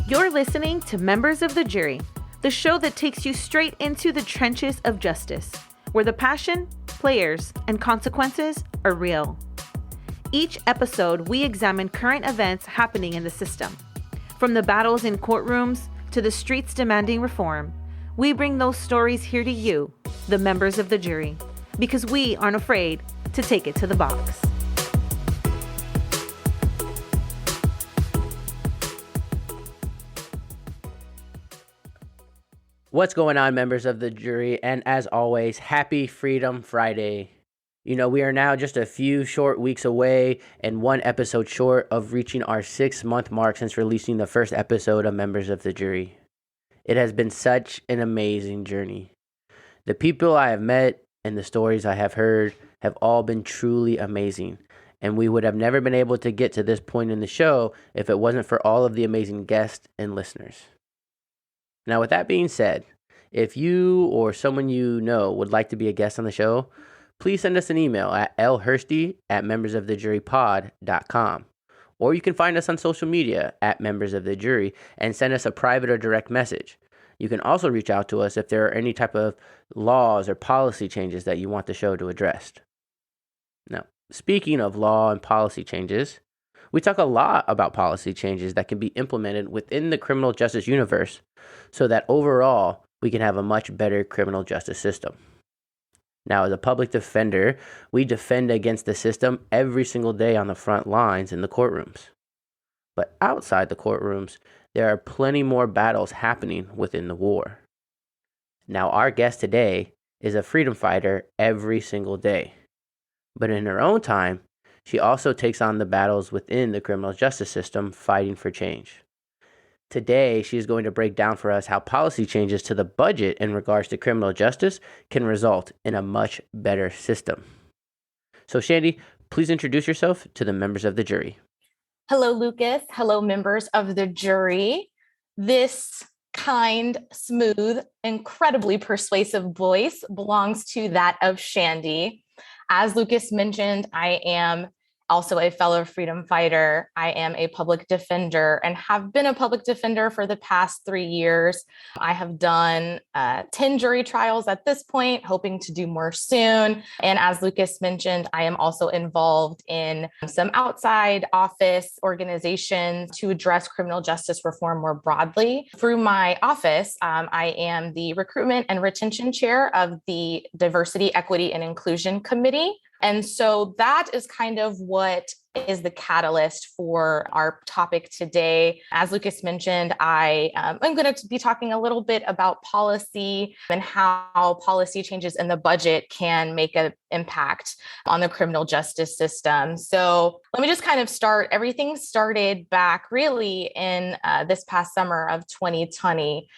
You're listening to Members of the Jury, the show that takes you straight into the trenches of justice, where the passion, players, and consequences are real. Each episode, we examine current events happening in the system. From the battles in courtrooms to the streets demanding reform, we bring those stories here to you, the members of the jury, because we aren't afraid to take it to the box. What's going on, members of the jury? And as always, happy Freedom Friday. We are now just a few short weeks away and one episode short of reaching our 6-month mark since releasing the first episode of Members of the Jury. It has been such an amazing journey. The people I have met and the stories I have heard have all been truly amazing. And we would have never been able to get to this point in the show if it wasn't for all of the amazing guests and listeners. Now, with that being said, if you or someone you know would like to be a guest on the show, please send us an email at lhursty@membersofthejurypod.com. Or you can find us on social media at Members of the Jury and send us a private or direct message. You can also reach out to us if there are any type of laws or policy changes that you want the show to address. Now, speaking of law and policy changes, we talk a lot about policy changes that can be implemented within the criminal justice universe so that overall we can have a much better criminal justice system. Now, as a public defender, we defend against the system every single day on the front lines in the courtrooms. But outside the courtrooms, there are plenty more battles happening within the war. Now, our guest today is a freedom fighter every single day. But in her own time, she also takes on the battles within the criminal justice system fighting for change. Today, she is going to break down for us how policy changes to the budget in regards to criminal justice can result in a much better system. So, Shandi, please introduce yourself to the members of the jury. Hello, Lucas. Hello, members of the jury. This kind, smooth, incredibly persuasive voice belongs to that of Shandi. As Lucas mentioned, I am also a fellow freedom fighter. I am a public defender and have been a public defender for the past 3 years. I have done 10 jury trials at this point, hoping to do more soon. And as Lucas mentioned, I am also involved in some outside office organizations to address criminal justice reform more broadly. Through my office, I am the recruitment and retention chair of the Diversity, Equity, and Inclusion Committee. And so that is kind of what is the catalyst for our topic today. As Lucas mentioned, I'm going to be talking a little bit about policy and how policy changes in the budget can make an impact on the criminal justice system. So let me just kind of start. Everything started back really in this past summer of 2020,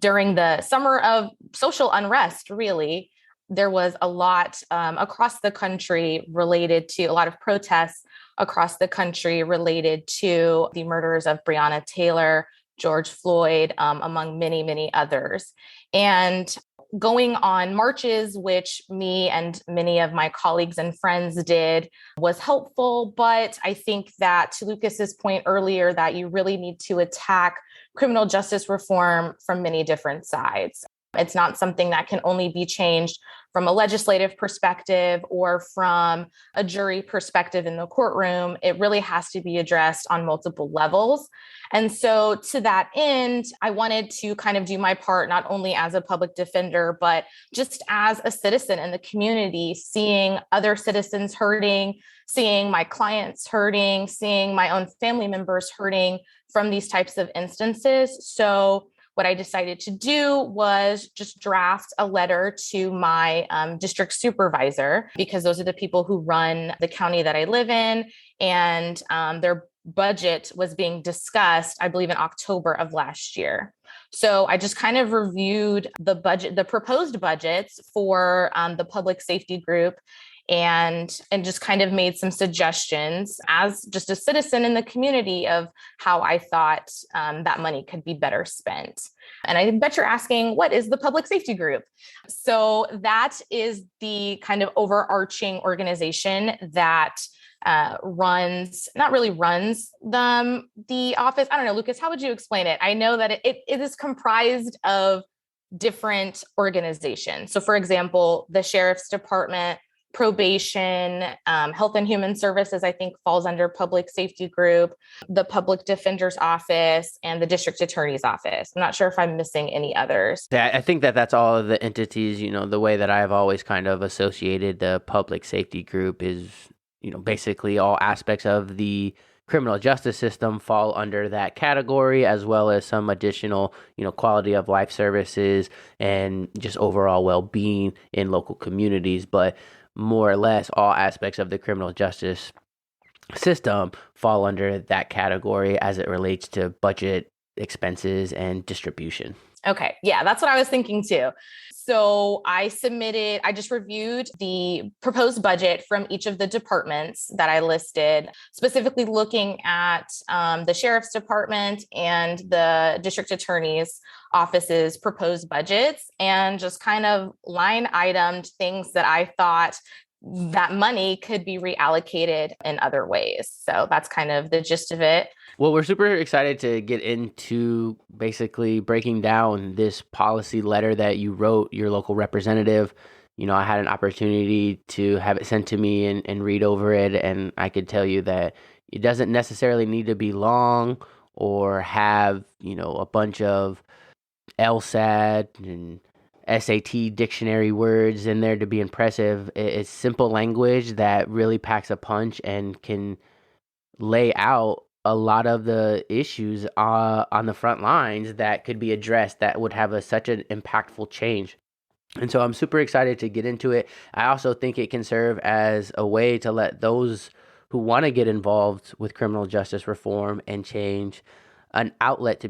during the summer of social unrest, really. There was a lot across the country related to a lot of protests across the country related to the murders of Breonna Taylor, George Floyd, among many, many others. And going on marches, which me and many of my colleagues and friends did, was helpful. But I think that, to Lucas's point earlier, that you really need to attack criminal justice reform from many different sides. It's not something that can only be changed from a legislative perspective or from a jury perspective in the courtroom. It really has to be addressed on multiple levels. And so to that end, I wanted to kind of do my part, not only as a public defender, but just as a citizen in the community, seeing other citizens hurting, seeing my clients hurting, seeing my own family members hurting from these types of instances. So what I decided to do was just draft a letter to my district supervisor, because those are the people who run the county that I live in. And their budget was being discussed, I believe, in October of last year. So I just kind of reviewed the proposed budgets for the public safety group. and just kind of made some suggestions as just a citizen in the community of how I thought that money could be better spent. And I bet you're asking, what is the Public Safety Group? So that is the kind of overarching organization that not really runs the office. I don't know, Lucas, how would you explain it? I know that it is comprised of different organizations. So for example, the Sheriff's Department, probation, health and human services, I think falls under Public Safety Group, the Public Defender's Office, and the District Attorney's Office. I'm not sure if I'm missing any others. Yeah, I think that's all of the entities, the way that I've always kind of associated the Public Safety Group is, basically all aspects of the criminal justice system fall under that category, as well as some additional, quality of life services and just overall well-being in local communities. But more or less all aspects of the criminal justice system fall under that category as it relates to budget, expenses, and distribution. Okay. Yeah, that's what I was thinking too. So I just reviewed the proposed budget from each of the departments that I listed, specifically looking at the Sheriff's Department and the District Attorney's Office's proposed budgets, and just kind of line itemed things that I thought that money could be reallocated in other ways. So that's kind of the gist of it. Well, we're super excited to get into basically breaking down this policy letter that you wrote your local representative. I had an opportunity to have it sent to me and read over it, and I could tell you that it doesn't necessarily need to be long or have, a bunch of LSAT and SAT dictionary words in there to be impressive. It's simple language that really packs a punch and can lay out a lot of the issues on the front lines that could be addressed that would have such an impactful change. And so I'm super excited to get into it. I also think it can serve as a way to let those who want to get involved with criminal justice reform and change an outlet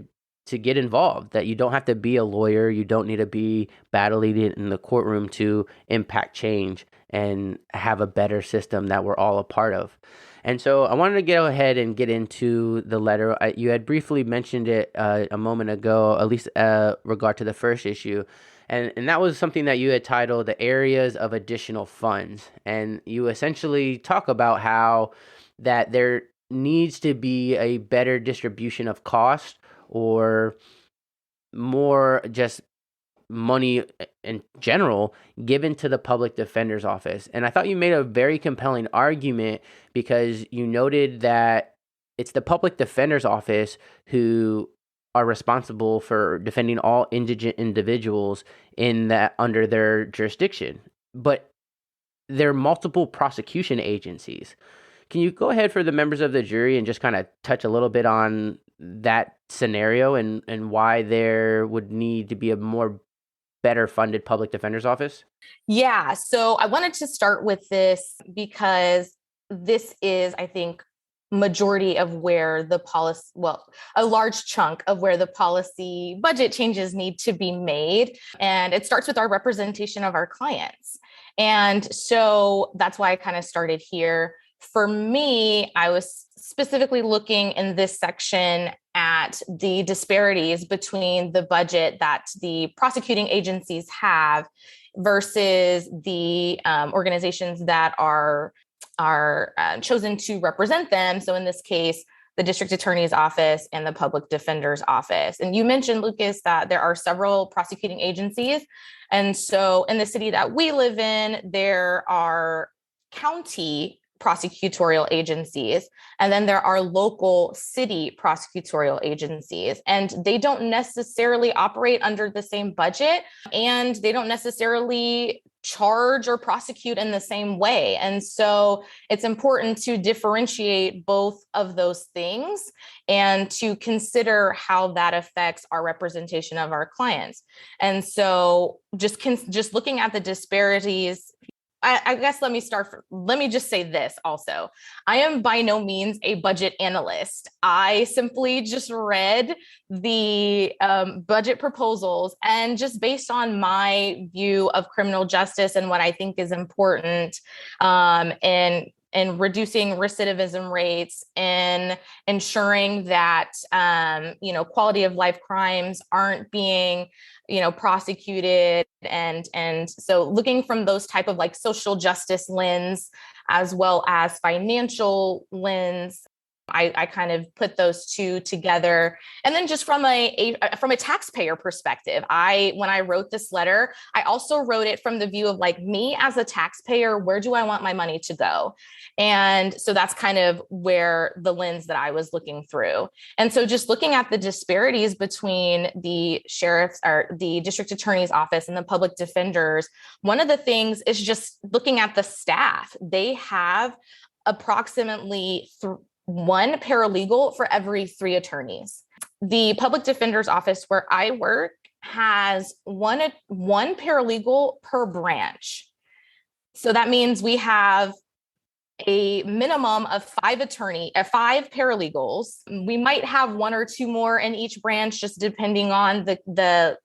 to get involved, that you don't have to be a lawyer. You don't need to be battling it in the courtroom to impact change and have a better system that we're all a part of. And so I wanted to go ahead and get into the letter. You had briefly mentioned it a moment ago, at least regard to the first issue. And that was something that you had titled the areas of additional funds. And you essentially talk about how that there needs to be a better distribution of cost, or more just money in general given to the public defender's office. And I thought you made a very compelling argument because you noted that it's the public defender's office who are responsible for defending all indigent individuals under their jurisdiction. But there are multiple prosecution agencies. Can you go ahead for the members of the jury and just kind of touch a little bit on that scenario and why there would need to be a more better funded public defender's office? Yeah. So I wanted to start with this because this is, I think, majority of where the policy, a large chunk of where the policy budget changes need to be made. And it starts with our representation of our clients. And so that's why I kind of started here. For me, I was specifically looking in this section at the disparities between the budget that the prosecuting agencies have versus the organizations that are chosen to represent them. So in this case, the district attorney's office and the public defender's office. And you mentioned, Lucas, that there are several prosecuting agencies. And so in the city that we live in, there are county prosecutorial agencies, and then there are local city prosecutorial agencies, and they don't necessarily operate under the same budget, and they don't necessarily charge or prosecute in the same way. And so it's important to differentiate both of those things and to consider how that affects our representation of our clients. And so just looking at the disparities, I guess let me just say this also. I am by no means a budget analyst. I simply just read the budget proposals, and just based on my view of criminal justice and what I think is important, in reducing recidivism rates, in ensuring that quality of life crimes aren't being prosecuted, and so looking from those type of like social justice lens as well as financial lens, I kind of put those two together. And then just from a taxpayer perspective, when I wrote this letter, I also wrote it from the view of like, me as a taxpayer, where do I want my money to go? And so that's kind of where the lens that I was looking through. And so just looking at the disparities between the sheriff's or the district attorney's office and the public defenders, one of the things is just looking at the staff. They have approximately one paralegal for every 3 attorneys. The public defender's office where I work has one paralegal per branch. So that means we have a minimum of 5 paralegals. We might have 1 or 2 more in each branch, just depending on the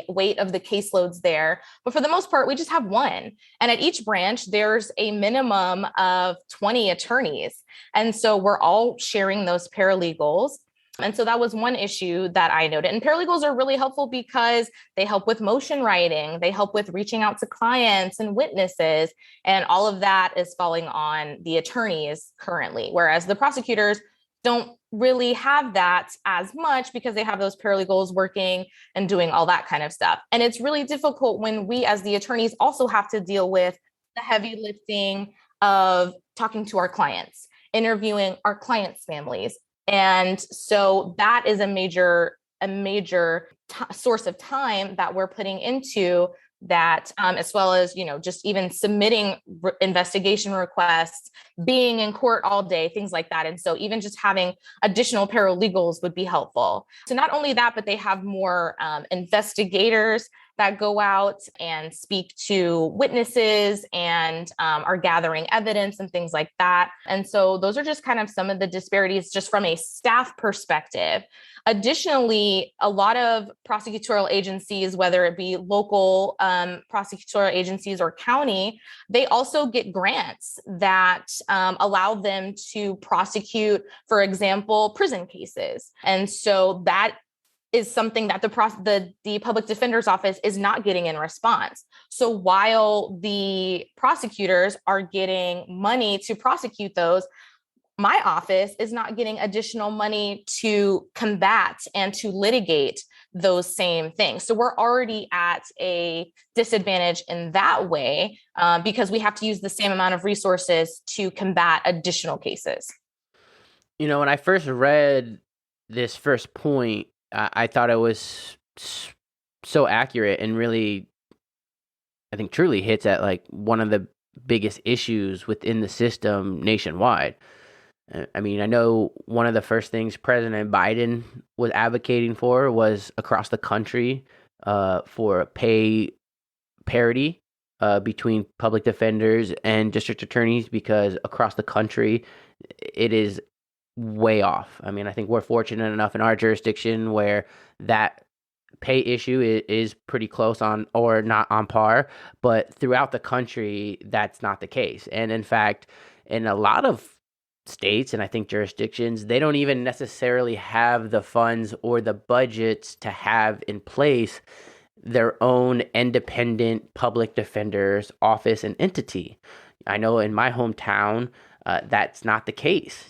weight of the caseloads there. But for the most part, we just have 1. And at each branch, there's a minimum of 20 attorneys. And so we're all sharing those paralegals. And so that was one issue that I noted. And paralegals are really helpful because they help with motion writing. They help with reaching out to clients and witnesses. And all of that is falling on the attorneys currently, whereas the prosecutors don't really have that as much because they have those paralegals working and doing all that kind of stuff. And it's really difficult when we as the attorneys also have to deal with the heavy lifting of talking to our clients, interviewing our clients' families. And so that is a major source of time that we're putting into that, as well as, just even submitting investigation requests, being in court all day, things like that. And so even just having additional paralegals would be helpful. So not only that, but they have more investigators that go out and speak to witnesses and are gathering evidence and things like that. And so those are just kind of some of the disparities just from a staff perspective. Additionally, a lot of prosecutorial agencies, whether it be local prosecutorial agencies or county, they also get grants that allow them to prosecute, for example, prison cases. And so that is something that the public defender's office is not getting in response. So while the prosecutors are getting money to prosecute those, my office is not getting additional money to combat and to litigate those same things. So we're already at a disadvantage in that way because we have to use the same amount of resources to combat additional cases. When I first read this first point, I thought it was so accurate and really, I think, truly hits at like one of the biggest issues within the system nationwide. I mean, I know one of the first things President Biden was advocating for was across the country for pay parity between public defenders and district attorneys, because across the country it is way off. I mean, I think we're fortunate enough in our jurisdiction where that pay issue is pretty close on or not on par, but throughout the country, that's not the case. And in fact, in a lot of states and I think jurisdictions, they don't even necessarily have the funds or the budgets to have in place their own independent public defender's office and entity. I know in my hometown, that's not the case.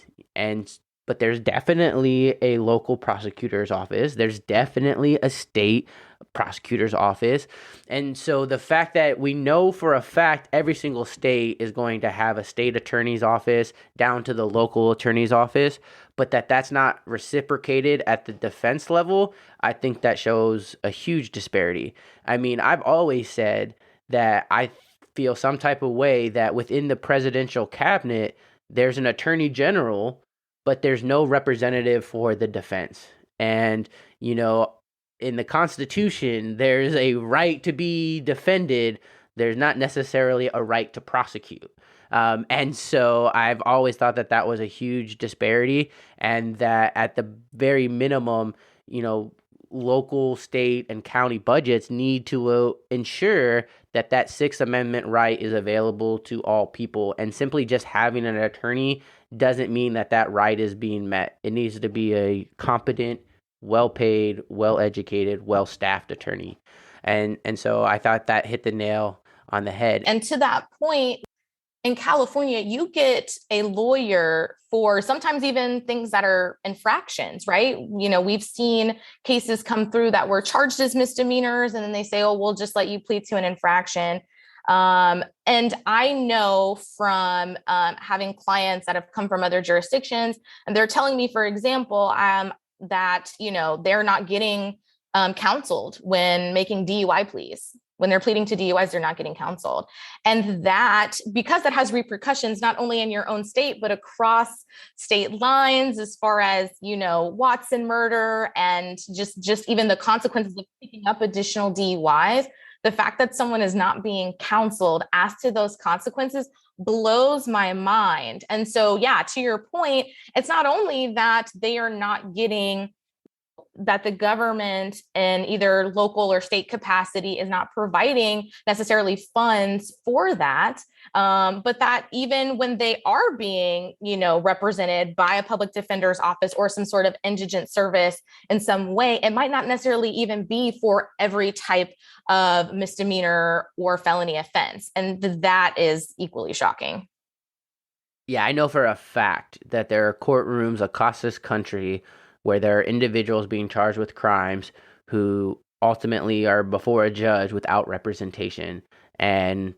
But there's definitely a local prosecutor's office. There's definitely a state prosecutor's office. And so the fact that we know for a fact every single state is going to have a state attorney's office down to the local attorney's office, but that's not reciprocated at the defense level, I think that shows a huge disparity. I mean, I've always said that I feel some type of way that within the presidential cabinet, there's an attorney general, but there's no representative for the defense. And, in the Constitution, there's a right to be defended, there's not necessarily a right to prosecute. And so I've always thought that that was a huge disparity, and that at the very minimum, local, state, and county budgets need to ensure that that Sixth Amendment right is available to all people. And simply just having an attorney doesn't mean that that right is being met. It needs to be a competent, well-paid, well-educated, well-staffed attorney. And so I thought that hit the nail on the head. And to that point, in California, you get a lawyer for sometimes even things that are infractions, right? We've seen cases come through that were charged as misdemeanors, and then they say, oh, we'll just let you plead to an infraction. And I know from having clients that have come from other jurisdictions, and they're telling me, for example, that, they're not getting counseled when making DUI pleas. When they're pleading to DUIs, they're not getting counseled. And that, because that has repercussions, not only in your own state, but across state lines, as far as, Watson murder and just even the consequences of picking up additional DUIs, the fact that someone is not being counseled as to those consequences blows my mind. And so, yeah, to your point, it's not only that they are not getting, that the government in either local or state capacity is not providing necessarily funds for that, but that even when they are being, represented by a public defender's office or some sort of indigent service in some way, it might not necessarily even be for every type of misdemeanor or felony offense. And that is equally shocking. Yeah, I know for a fact that there are courtrooms across this country where there are individuals being charged with crimes who ultimately are before a judge without representation. And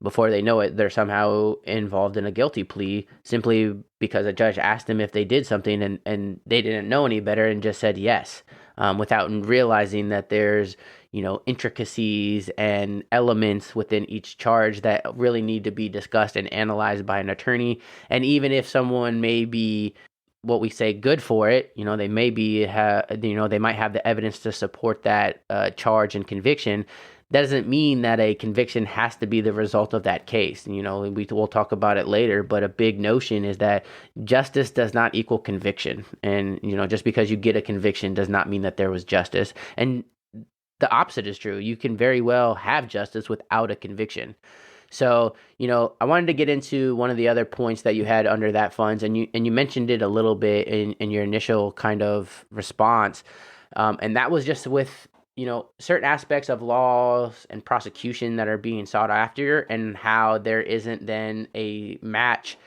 before they know it, they're somehow involved in a guilty plea simply because a judge asked them if they did something and they didn't know any better and just said yes, without realizing that there's, intricacies and elements within each charge that really need to be discussed and analyzed by an attorney. And even if someone may be what we say good for it, they may be, they might have the evidence to support that charge and conviction. That doesn't mean that a conviction has to be the result of that case. We'll talk about it later, but a big notion is that justice does not equal conviction. And, just because you get a conviction does not mean that there was justice. And the opposite is true. You can very well have justice without a conviction. So, I wanted to get into one of the other points that you had under that funds, and you mentioned it a little bit in your initial kind of response, and that was just with, certain aspects of laws and prosecution that are being sought after, and how there isn't then a match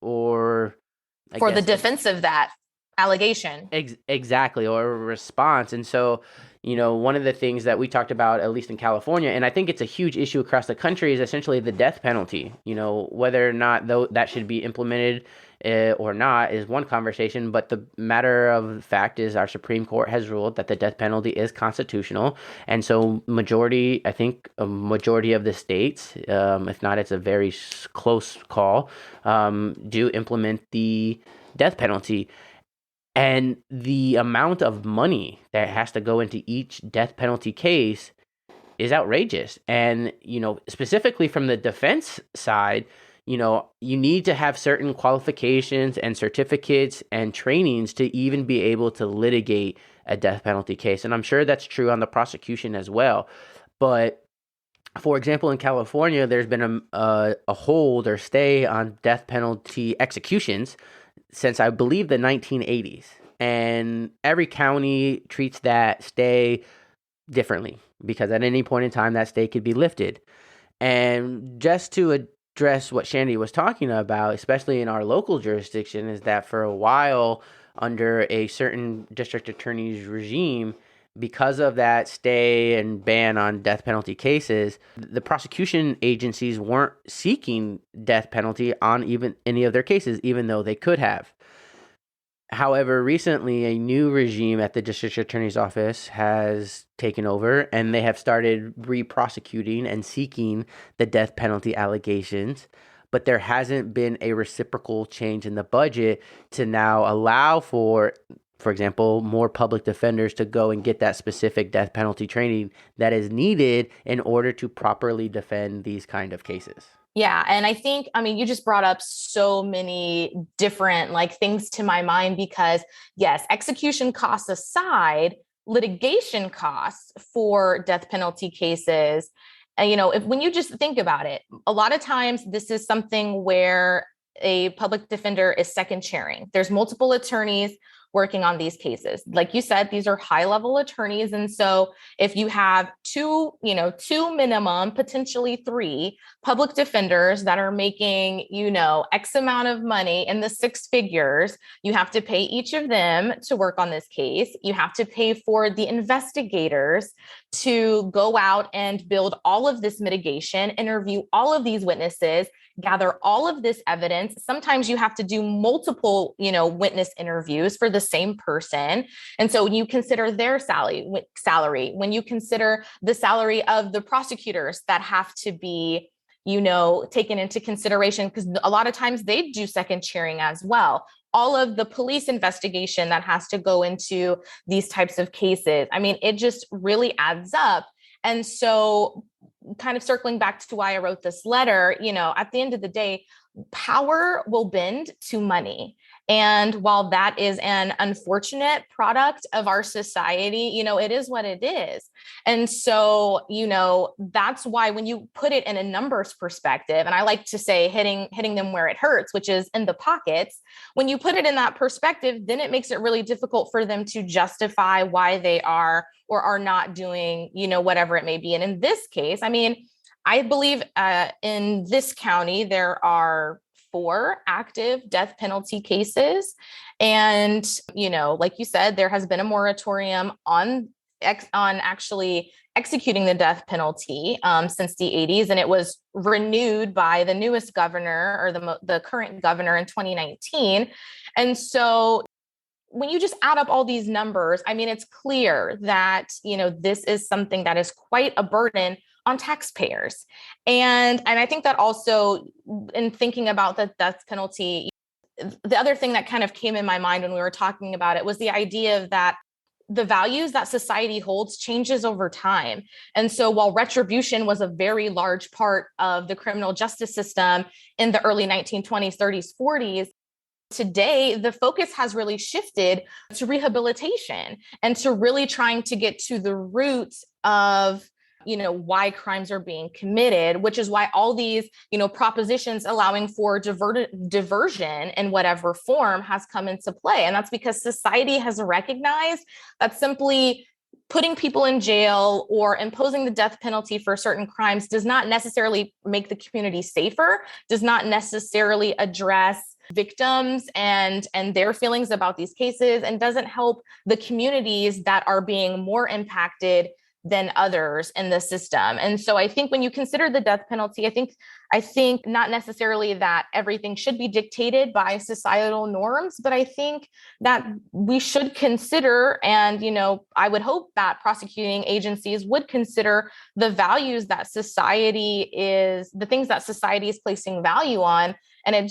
or for the defense of that allegation. Exactly, or a response. And so, one of the things that we talked about, at least in California, and I think it's a huge issue across the country, is essentially the death penalty. Whether or not that should be implemented or not is one conversation, but the matter of fact is our Supreme Court has ruled that the death penalty is constitutional. And so a majority of the states, if not, it's a very close call, do implement the death penalty. And the amount of money that has to go into each death penalty case is outrageous. And, specifically from the defense side, you need to have certain qualifications and certificates and trainings to even be able to litigate a death penalty case. And I'm sure that's true on the prosecution as well. But for example, in California, there's been a hold or stay on death penalty executions since I believe the 1980s. And every county treats that stay differently because at any point in time, that stay could be lifted. And just to address what Shandi was talking about, especially in our local jurisdiction, is that for a while under a certain district attorney's regime, because of that stay and ban on death penalty cases, the prosecution agencies weren't seeking death penalty on even any of their cases, even though they could have. However, recently a new regime at the district attorney's office has taken over, and they have started re-prosecuting and seeking the death penalty allegations. But there hasn't been a reciprocal change in the budget to now allow for For example, more public defenders to go and get that specific death penalty training that is needed in order to properly defend these kind of cases. Yeah. And I think, I mean, you just brought up so many different like things to my mind because yes, execution costs aside, litigation costs for death penalty cases, when you just think about it, a lot of times this is something where a public defender is second chairing. There's multiple attorneys working on these cases. Like you said, these are high level attorneys. And so if you have two minimum, potentially three public defenders that are making, X amount of money in the six figures, you have to pay each of them to work on this case. You have to pay for the investigators to go out and build all of this mitigation, interview all of these witnesses, gather all of this evidence. Sometimes you have to do multiple, witness interviews for the same person. And so when you consider their salary, when you consider the salary of the prosecutors that have to be, taken into consideration, because a lot of times they do second chairing as well. All of the police investigation that has to go into these types of cases. I mean, it just really adds up. And so kind of circling back to why I wrote this letter, at the end of the day, power will bend to money. And while that is an unfortunate product of our society, it is what it is. And so, that's why when you put it in a numbers perspective, and I like to say hitting them where it hurts, which is in the pockets, when you put it in that perspective, then it makes it really difficult for them to justify why they are or are not doing, whatever it may be. And in this case, I mean, I believe in this county, there are 4 active death penalty cases. And, like you said, there has been a moratorium on actually executing the death penalty since the 80s. And it was renewed by the newest governor or the current governor in 2019. And so when you just add up all these numbers, I mean, it's clear that, this is something that is quite a burden on taxpayers. And I think that also in thinking about the death penalty, the other thing that kind of came in my mind when we were talking about it was the idea of that the values that society holds changes over time. And so while retribution was a very large part of the criminal justice system in the early 1920s, 30s, 40s, today, the focus has really shifted to rehabilitation and to really trying to get to the roots of why crimes are being committed, which is why all these, propositions allowing for diversion in whatever form has come into play. And that's because society has recognized that simply putting people in jail or imposing the death penalty for certain crimes does not necessarily make the community safer, does not necessarily address victims and their feelings about these cases, and doesn't help the communities that are being more impacted than others in the system. And so I think when you consider the death penalty, I think not necessarily that everything should be dictated by societal norms, but I think that we should consider, and, I would hope that prosecuting agencies would consider the values that the things that society is placing value on. And it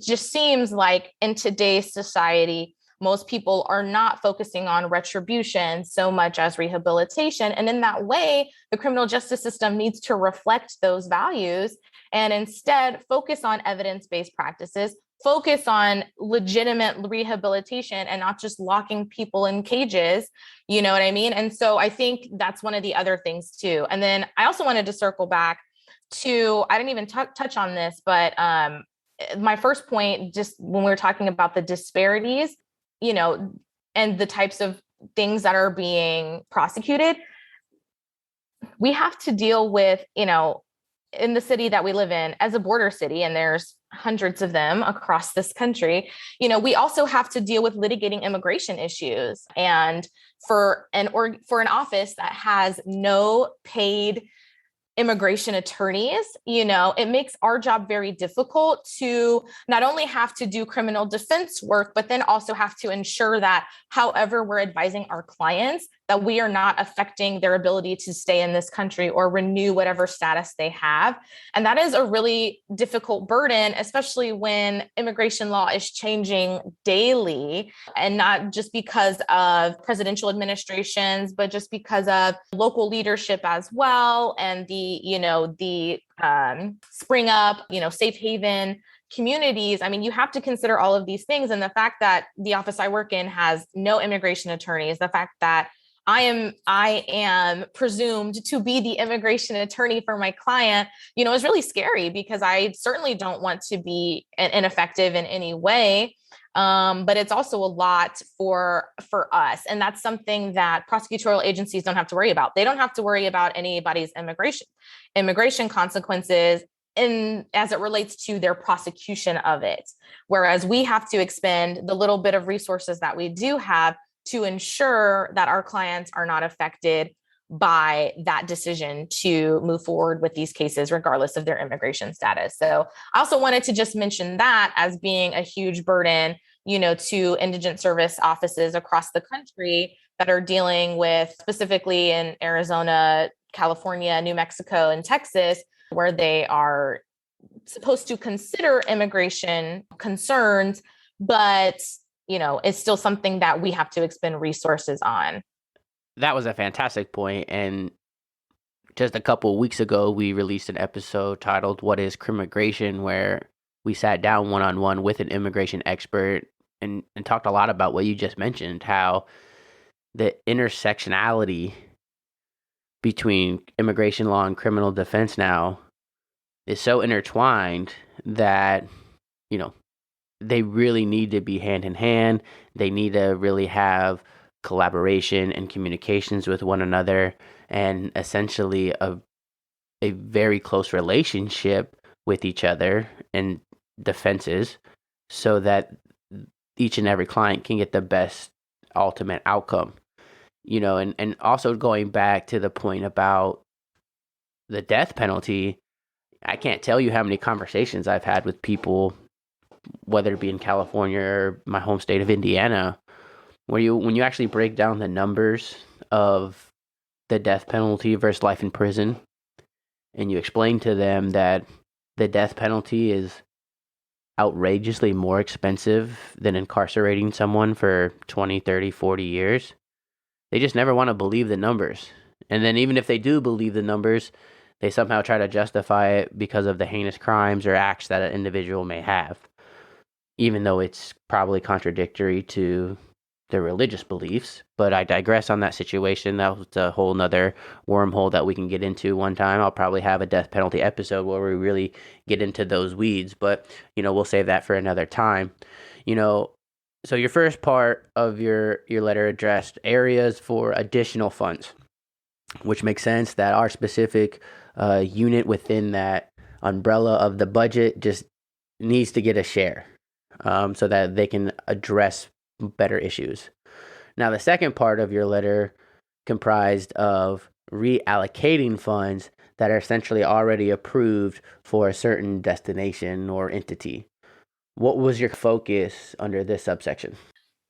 just seems like in today's society, most people are not focusing on retribution so much as rehabilitation. And in that way, the criminal justice system needs to reflect those values and instead focus on evidence-based practices, focus on legitimate rehabilitation and not just locking people in cages. You know what I mean? And so I think that's one of the other things too. And then I also wanted to circle back to, I didn't even touch on this, but my first point, just when we were talking about the disparities, and the types of things that are being prosecuted, we have to deal with, in the city that we live in as a border city, and there's hundreds of them across this country, we also have to deal with litigating immigration issues. And for an office that has no paid immigration attorneys, it makes our job very difficult to not only have to do criminal defense work, but then also have to ensure that however we're advising our clients, that we are not affecting their ability to stay in this country or renew whatever status they have. And that is a really difficult burden, especially when immigration law is changing daily, and not just because of presidential administrations, but just because of local leadership as well. And the spring up, safe haven communities. I mean, you have to consider all of these things. And the fact that the office I work in has no immigration attorneys, the fact that I am presumed to be the immigration attorney for my client, is really scary, because I certainly don't want to be ineffective in any way. But it's also a lot for us. And that's something that prosecutorial agencies don't have to worry about. They don't have to worry about anybody's immigration consequences as it relates to their prosecution of it. Whereas we have to expend the little bit of resources that we do have to ensure that our clients are not affected by that decision to move forward with these cases, regardless of their immigration status. So I also wanted to just mention that as being a huge burden, to indigent service offices across the country that are dealing with, specifically in Arizona, California, New Mexico, and Texas, where they are supposed to consider immigration concerns, but it's still something that we have to expend resources on. That was a fantastic point. And just a couple of weeks ago, we released an episode titled "What is Crimmigration?" where we sat down one-on-one with an immigration expert and talked a lot about what you just mentioned, how the intersectionality between immigration law and criminal defense now is so intertwined that, they really need to be hand in hand. They need to really have collaboration and communications with one another, and essentially a very close relationship with each other and defenses, so that each and every client can get the best ultimate outcome. And also going back to the point about the death penalty, I can't tell you how many conversations I've had with people, whether it be in California or my home state of Indiana, where when you actually break down the numbers of the death penalty versus life in prison, and you explain to them that the death penalty is outrageously more expensive than incarcerating someone for 20, 30, 40 years, they just never want to believe the numbers. And then even if they do believe the numbers, they somehow try to justify it because of the heinous crimes or acts that an individual may have, even though it's probably contradictory to their religious beliefs. But I digress on that situation. That was a whole nother wormhole that we can get into one time. I'll probably have a death penalty episode where we really get into those weeds, but we'll save that for another time. So your first part of your letter addressed areas for additional funds, which makes sense that our specific unit within that umbrella of the budget just needs to get a share, so that they can address better issues. Now, the second part of your letter comprised of reallocating funds that are essentially already approved for a certain destination or entity. What was your focus under this subsection?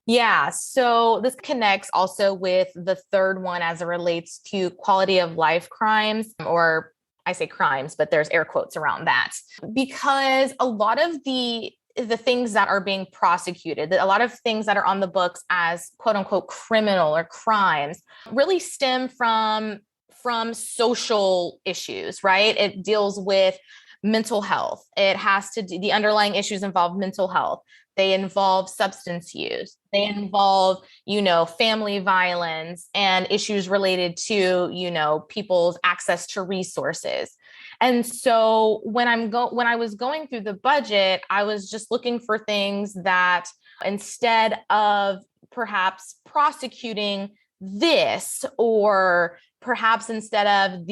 Yeah, so this connects also with the third one as it relates to quality of life crimes, or I say crimes, but there's air quotes around that, because a lot of the things that are being prosecuted, a lot of things that are on the books as quote unquote criminal or crimes, really stem from social issues, right? It deals with mental health. It has to do, the underlying issues involve mental health. They involve substance use. They involve, family violence and issues related to, people's access to resources. And so when I was going through the budget, I was just looking for things that, instead of perhaps prosecuting this, or perhaps instead of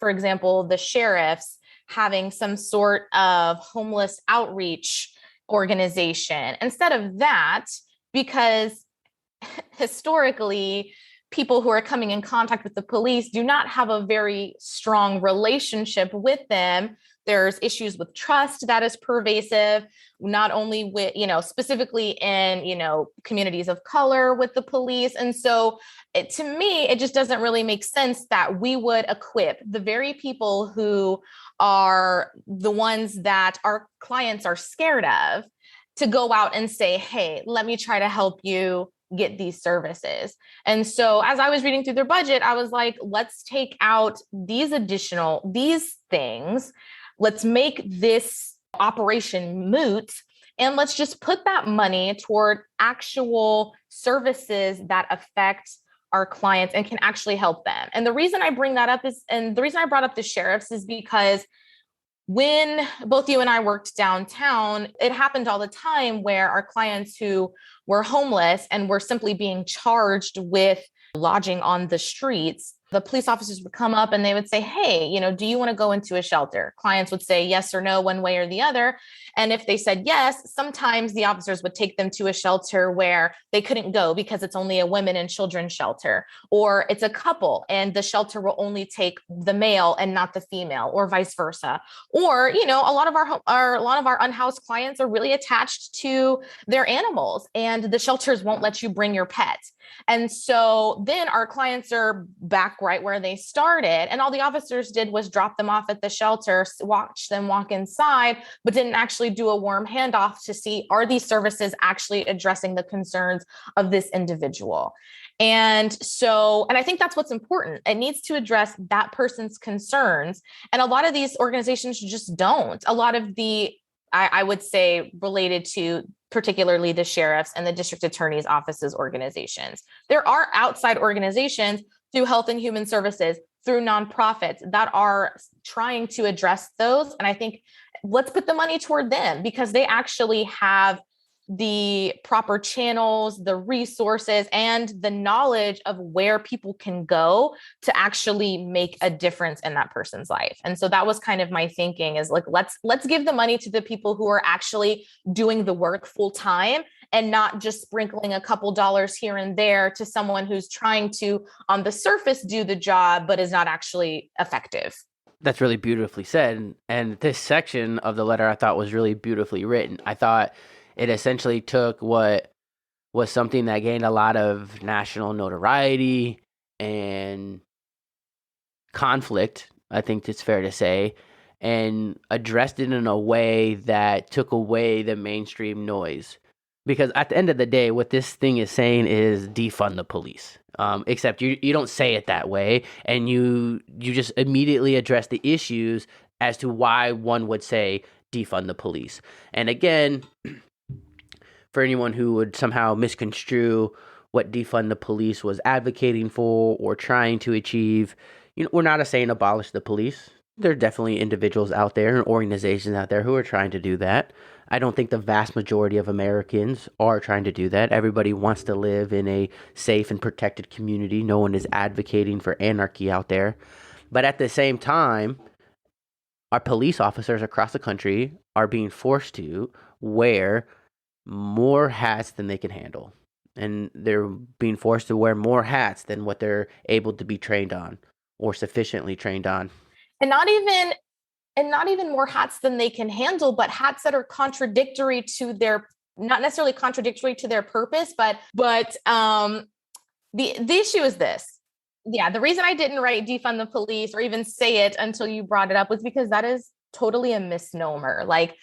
for example, the sheriffs having some sort of homeless outreach organization, instead of that, because historically people who are coming in contact with the police do not have a very strong relationship with them. There's issues with trust that is pervasive, not only with, specifically in, communities of color with the police. And so to me, it just doesn't really make sense that we would equip the very people who are the ones that our clients are scared of to go out and say, hey, let me try to help you get these services. And so as I was reading through their budget, I was like, let's take out these things. Let's make this operation moot. And let's just put that money toward actual services that affect our clients and can actually help them. And the reason I bring that up the reason I brought up the sheriffs is because when both you and I worked downtown, it happened all the time where our clients who were homeless and were simply being charged with lodging on the streets, the police officers would come up and they would say, hey, do you want to go into a shelter? Clients would say yes or no, one way or the other. And if they said yes, sometimes the officers would take them to a shelter where they couldn't go because it's only a women and children shelter, or it's a couple and the shelter will only take the male and not the female, or vice versa. Or, a lot of our unhoused clients are really attached to their animals and the shelters won't let you bring your pet. And so then our clients are back right where they started. And all the officers did was drop them off at the shelter, watch them walk inside, but didn't actually do a warm handoff to see, are these services actually addressing the concerns of this individual? And I think that's what's important. It needs to address that person's concerns. And a lot of these organizations just don't. A lot of I would say related to particularly the sheriff's and the district attorney's offices organizations. There are outside organizations through Health and Human Services, through nonprofits that are trying to address those. And I think let's put the money toward them because they actually have the proper channels, the resources, and the knowledge of where people can go to actually make a difference in that person's life. And so that was kind of my thinking is like, let's give the money to the people who are actually doing the work full time and not just sprinkling a couple dollars here and there to someone who's trying to, on the surface, do the job, but is not actually effective. That's really beautifully said. And this section of the letter I thought was really beautifully written. I thought it essentially took what was something that gained a lot of national notoriety and conflict, I think it's fair to say, and addressed it in a way that took away the mainstream noise. Because at the end of the day, what this thing is saying is defund the police. Except you don't say it that way, and you just immediately address the issues as to why one would say defund the police. And again, for anyone who would somehow misconstrue what defund the police was advocating for or trying to achieve, we're not saying abolish the police. There are definitely individuals out there and organizations out there who are trying to do that. I don't think the vast majority of Americans are trying to do that. Everybody wants to live in a safe and protected community. No one is advocating for anarchy out there. But at the same time, our police officers across the country are being forced to wear more hats than they can handle. And they're being forced to wear more hats than what they're able to be trained on or sufficiently trained on. And not even more hats than they can handle, but hats that are contradictory to their, not necessarily contradictory to their purpose, but the issue is this. Yeah, the reason I didn't write defund the police or even say it until you brought it up was because that is totally a misnomer. Like,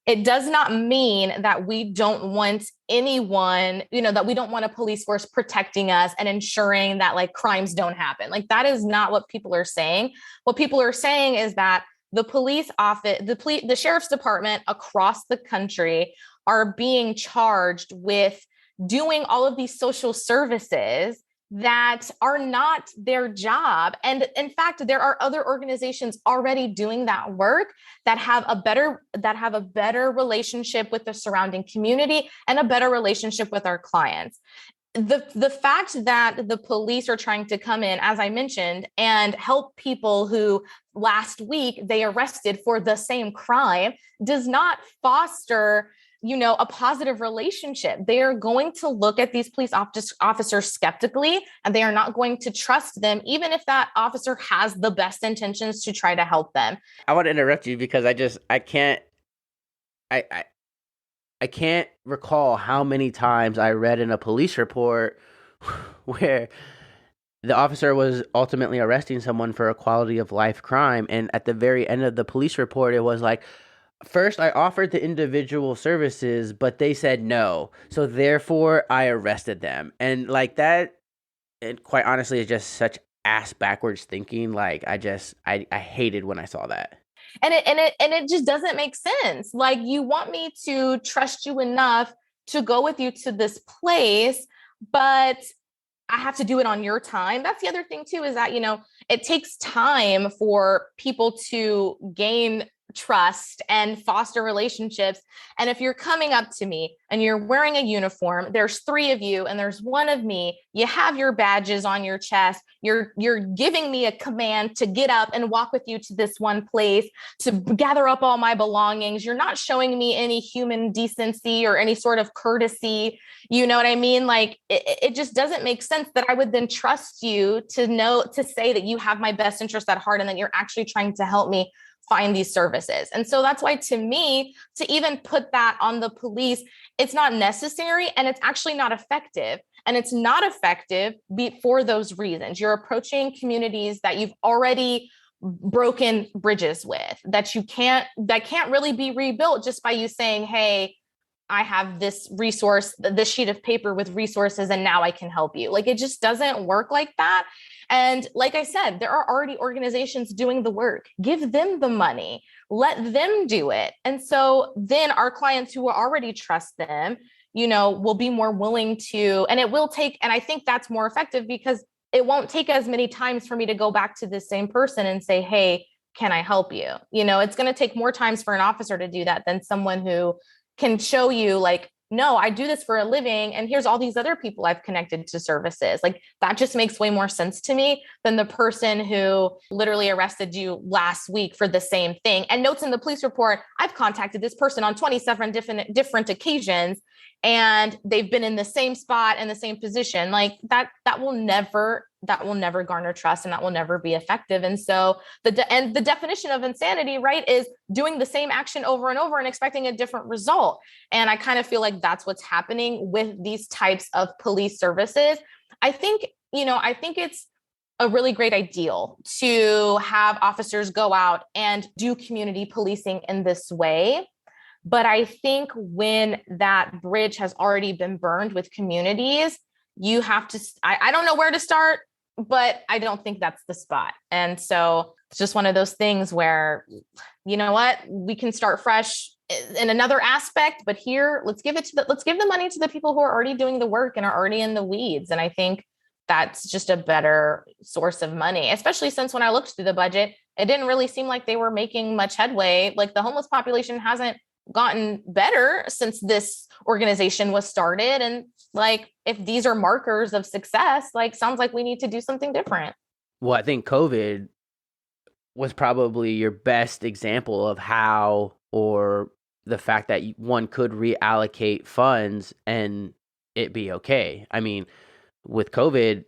it does not mean that we don't want anyone, that we don't want a police force protecting us and ensuring that like crimes don't happen. Like, that is not what people are saying. What people are saying is that the police office, the sheriff's department across the country are being charged with doing all of these social services that are not their job. And in fact, there are other organizations already doing that work that have a better relationship with the surrounding community and a better relationship with our clients. the fact that the police are trying to come in, as I mentioned, and help people who last week they arrested for the same crime does not foster, a positive relationship. They are going to look at these police officers skeptically, and they are not going to trust them, even if that officer has the best intentions to try to help them. I want to interrupt you because I can't recall how many times I read in a police report where the officer was ultimately arresting someone for a quality of life crime. And at the very end of the police report, it was like, first I offered the individual services, but they said no. So therefore I arrested them. And like that, and quite honestly, is just such ass backwards thinking. Like I hated when I saw that. And it just doesn't make sense. Like, you want me to trust you enough to go with you to this place, but I have to do it on your time. That's the other thing too, is that, it takes time for people to gain trust and foster relationships. And if you're coming up to me and you're wearing a uniform, there's 3 of you and there's 1 of me, you have your badges on your chest, you're giving me a command to get up and walk with you to this one place, to gather up all my belongings. You're not showing me any human decency or any sort of courtesy. You know what I mean? Like, it just doesn't make sense that I would then trust you to say that you have my best interest at heart and that you're actually trying to help me find these services. And so that's why, to me, to even put that on the police, it's not necessary, and it's actually not effective. And it's not effective for those reasons. You're approaching communities that you've already broken bridges with, that can't really be rebuilt just by you saying, hey, I have this resource, this sheet of paper with resources, and now I can help you. Like, it just doesn't work like that. And like I said, there are already organizations doing the work. Give them the money, let them do it. And so then our clients who already trust them, will be more willing to, and it will take, and I think that's more effective because it won't take as many times for me to go back to the same person and say, hey, can I help you? It's going to take more times for an officer to do that than someone who can show you, like, no, I do this for a living, and here's all these other people I've connected to services. Like, that just makes way more sense to me than the person who literally arrested you last week for the same thing and notes in the police report, I've contacted this person on 27 different occasions, and they've been in the same spot and the same position. Like, that will never garner trust, and that will never be effective. And so the definition of insanity, right, is doing the same action over and over and expecting a different result. And I kind of feel like that's what's happening with these types of police services. I think it's a really great ideal to have officers go out and do community policing in this way. But I think when that bridge has already been burned with communities, you have to, I don't know where to start, but I don't think that's the spot. And so it's just one of those things where, you know what, we can start fresh in another aspect, but here, let's give the money to the people who are already doing the work and are already in the weeds. And I think that's just a better source of money, especially since when I looked through the budget, it didn't really seem like they were making much headway. Like, the homeless population hasn't gotten better since this organization was started. And like, if these are markers of success, like, sounds like we need to do something different. Well, I think COVID was probably your best example of how, or the fact that one could reallocate funds and it be okay. I mean, with COVID,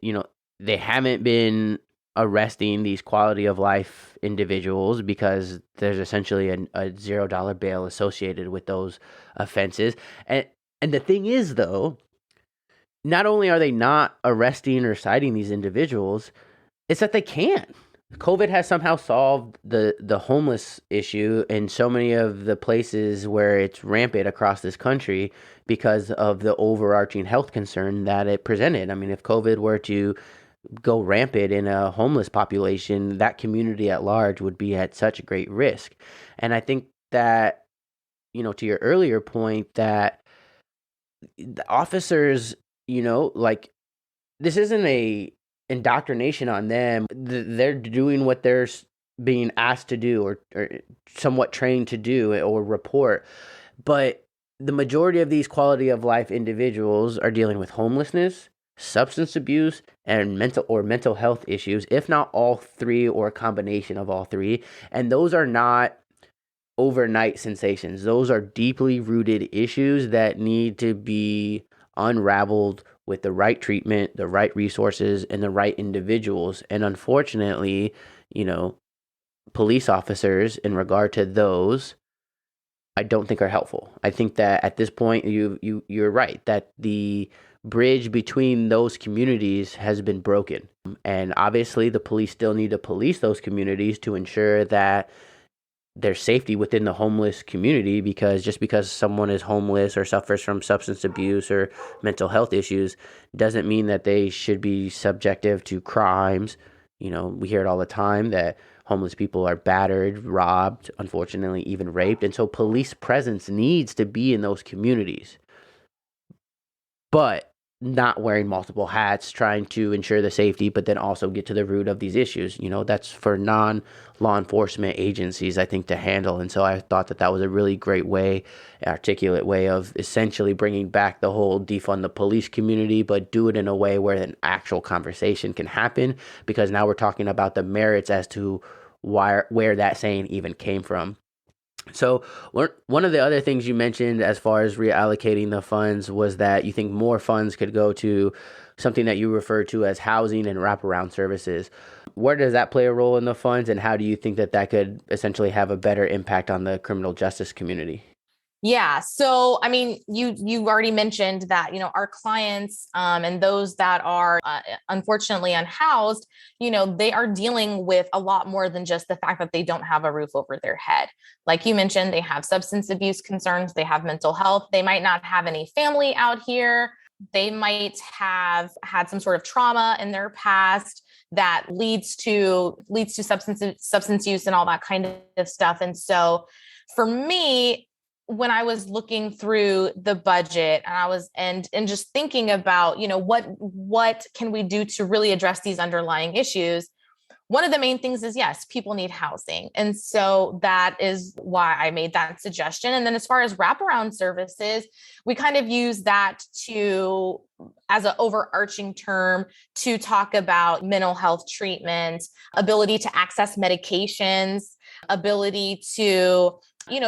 they haven't been arresting these quality of life individuals because there's essentially a $0 bail associated with those offenses. And the thing is, though, not only are they not arresting or citing these individuals, it's that they can't. COVID has somehow solved the homeless issue in so many of the places where it's rampant across this country because of the overarching health concern that it presented. I mean, if COVID were to go rampant in a homeless population, that community at large would be at such a great risk. And I think that, to your earlier point, that the officers, like, this isn't a indoctrination on them. They're doing what they're being asked to do or somewhat trained to do or report. But the majority of these quality of life individuals are dealing with homelessness, substance abuse, and mental health issues, if not all three or a combination of all three. And those are not overnight sensations. Those are deeply rooted issues that need to be unraveled with the right treatment, the right resources, and the right individuals. And unfortunately, you know, police officers in regard to those, I don't think are helpful. I think that at this point you're right that the bridge between those communities has been broken. And obviously the police still need to police those communities to ensure that there's safety within the homeless community, because just because someone is homeless or suffers from substance abuse or mental health issues doesn't mean that they should be subjective to crimes. We hear it all the time that homeless people are battered, robbed, unfortunately even raped. And so police presence needs to be in those communities. But not wearing multiple hats, trying to ensure the safety, but then also get to the root of these issues. That's for non-law enforcement agencies, I think, to handle. And so I thought that that was a really great way, articulate way of essentially bringing back the whole defund the police community, but do it in a way where an actual conversation can happen, because now we're talking about the merits as to where that saying even came from. So one of the other things you mentioned as far as reallocating the funds was that you think more funds could go to something that you refer to as housing and wraparound services. Where does that play a role in the funds, and how do you think that could essentially have a better impact on the criminal justice community? Yeah. So, I mean, you already mentioned that, our clients and those that are unfortunately unhoused, they are dealing with a lot more than just the fact that they don't have a roof over their head. Like you mentioned, they have substance abuse concerns, they have mental health, they might not have any family out here. They might have had some sort of trauma in their past that leads to substance use and all that kind of stuff. And so for me, when I was looking through the budget and I was and just thinking about, what can we do to really address these underlying issues, one of the main things is, yes, people need housing. And so that is why I made that suggestion. And then as far as wraparound services, we kind of use that as an overarching term to talk about mental health treatment, ability to access medications, ability to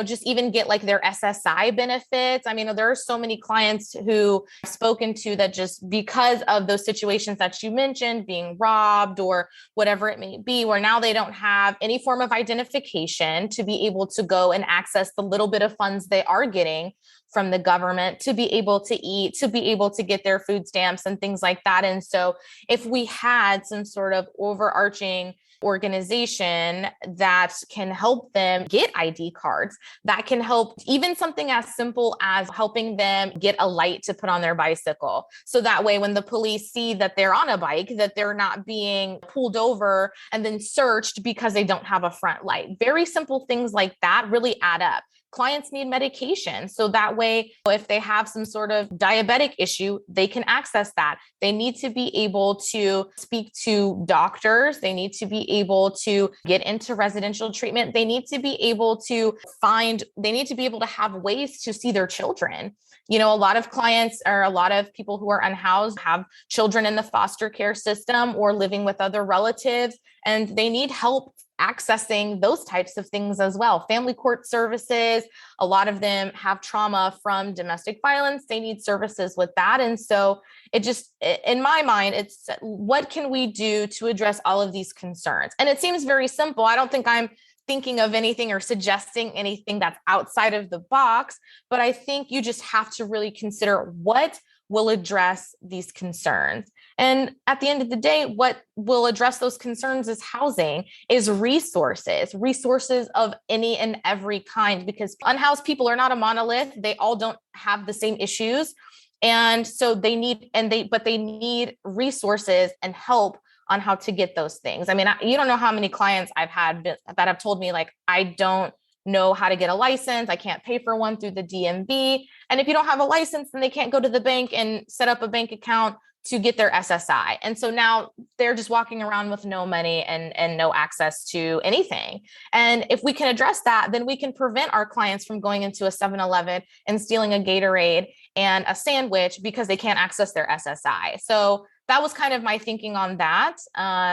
just even get like their SSI benefits. I mean, there are so many clients who I've spoken to that just because of those situations that you mentioned, being robbed or whatever it may be, where now they don't have any form of identification to be able to go and access the little bit of funds they are getting from the government to be able to eat, to be able to get their food stamps and things like that. And so if we had some sort of overarching organization that can help them get ID cards, that can help even something as simple as helping them get a light to put on their bicycle. So that way, when the police see that they're on a bike, that they're not being pulled over and then searched because they don't have a front light. Very simple things like that really add up. Clients need medication. So that way, if they have some sort of diabetic issue, they can access that. They need to be able to speak to doctors. They need to be able to get into residential treatment. They need to be able to have ways to see their children. A lot of clients or a lot of people who are unhoused have children in the foster care system or living with other relatives, and they need help accessing those types of things as well. Family court services, a lot of them have trauma from domestic violence. They need services with that. And so in my mind, it's what can we do to address all of these concerns? And it seems very simple. I don't think I'm thinking of anything or suggesting anything that's outside of the box, but I think you just have to really consider what will address these concerns. And at the end of the day, what will address those concerns is housing, is resources of any and every kind, because unhoused people are not a monolith. They all don't have the same issues. And so they need resources and help on how to get those things. I mean, you don't know how many clients I've had that have told me, like, I don't know how to get a license. I can't pay for one through the DMV. And if you don't have a license, then they can't go to the bank and set up a bank account to get their SSI. And so now they're just walking around with no money and no access to anything. And if we can address that, then we can prevent our clients from going into a 7-Eleven and stealing a Gatorade and a sandwich because they can't access their SSI. So that was kind of my thinking on that,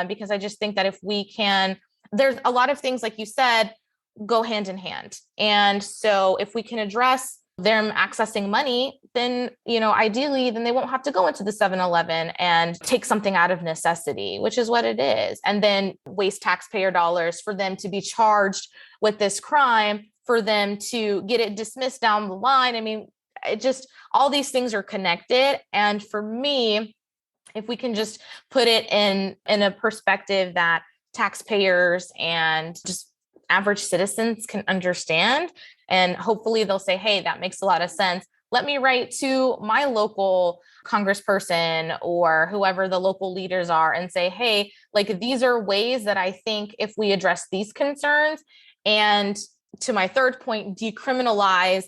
because I just think that if we can, there's a lot of things, like you said, go hand in hand. And so if we can address them accessing money, then, ideally, then they won't have to go into the 7-Eleven and take something out of necessity, which is what it is. And then waste taxpayer dollars for them to be charged with this crime, for them to get it dismissed down the line. I mean, it just, all these things are connected. And for me, if we can just put it in a perspective that taxpayers and just average citizens can understand, and hopefully they'll say, hey, that makes a lot of sense. Let me write to my local congressperson or whoever the local leaders are and say, hey, like, these are ways that I think if we address these concerns, and to my third point, decriminalize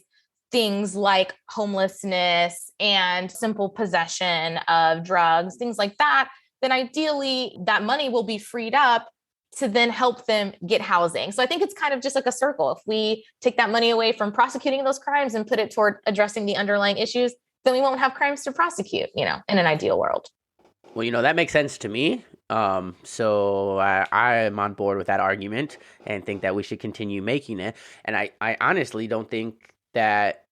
things like homelessness and simple possession of drugs, things like that, then ideally that money will be freed up to then help them get housing. So I think it's kind of just like a circle. If we take that money away from prosecuting those crimes and put it toward addressing the underlying issues, then we won't have crimes to prosecute, in an ideal world. Well, that makes sense to me. So I am on board with that argument and think that we should continue making it. And I honestly don't think that